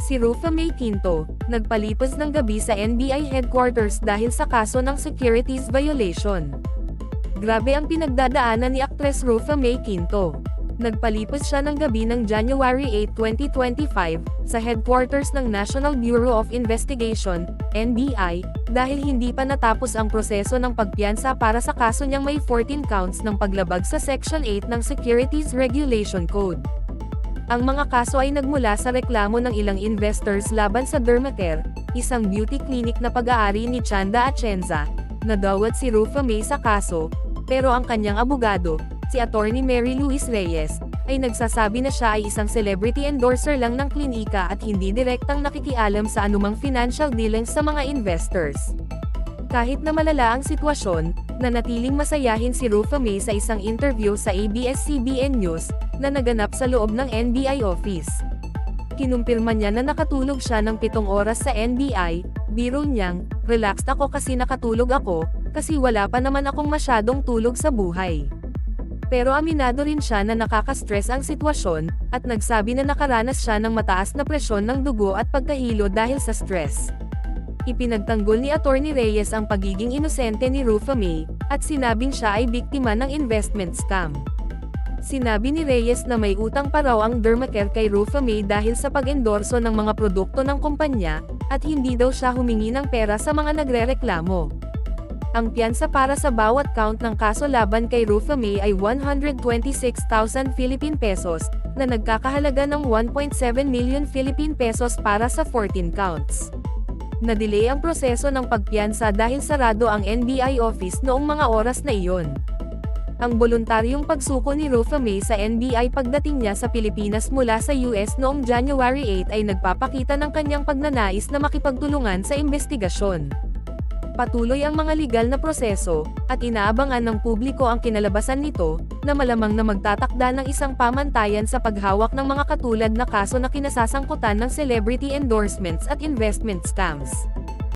Si Rufa May Quinto, nagpalipas ng gabi sa NBI headquarters dahil sa kaso ng securities violation. Grabe ang pinagdadaanan ni aktres Rufa May Quinto. Nagpalipas siya ng gabi ng January 8, 2025, sa headquarters ng National Bureau of Investigation, NBI, dahil hindi pa natapos ang proseso ng pagpiyansa para sa kaso niyang may 14 counts ng paglabag sa Section 8 ng Securities Regulation Code. Ang mga kaso ay nagmula sa reklamo ng ilang investors laban sa Dermacare, isang beauty clinic na pag-aari ni Chanda Atienza, na dawat si Rufa May sa kaso, pero ang kanyang abogado, si Attorney Mary Louise Reyes, ay nagsasabi na siya ay isang celebrity endorser lang ng klinika at hindi direktang nakikialam sa anumang financial dealings sa mga investors. Kahit na malala ang sitwasyon, nanatiling masayahin si Rufa May sa isang interview sa ABS-CBN News, na naganap sa loob ng NBI office. Kinumpirma niya na nakatulog siya ng 7 oras sa NBI, biro niyang, "Relaxed ako kasi nakatulog ako, kasi wala pa naman akong masyadong tulog sa buhay." Pero aminado rin siya na nakaka-stress ang sitwasyon, at nagsabi na nakaranas siya ng mataas na presyon ng dugo at pagkahilo dahil sa stress. Ipinagtanggol ni Attorney Reyes ang pagiging inosente ni Rufa May, at sinabing siya ay biktima ng investment scam. Sinabi ni Reyes na may utang pa raw ang Dermacare kay Rufa May dahil sa pag-endorso ng mga produkto ng kumpanya, at hindi daw siya humingi ng pera sa mga nagrereklamo. Ang piyansa para sa bawat count ng kaso laban kay Rufa May ay 126,000 Philippine pesos, na nagkakahalaga ng 1.7 million Philippine pesos para sa 14 counts. Na-delay ang proseso ng pagpiyansa dahil sarado ang NBI office noong mga oras na iyon. Ang voluntaryong pagsuko ni Rufa May sa NBI pagdating niya sa Pilipinas mula sa US noong January 8 ay nagpapakita ng kanyang pagnanais na makipagtulungan sa investigasyon. Patuloy ang mga legal na proseso, at inaabangan ng publiko ang kinalabasan nito, na malamang na magtatakda ng isang pamantayan sa paghawak ng mga katulad na kaso na kinasasangkutan ng celebrity endorsements at investment scams.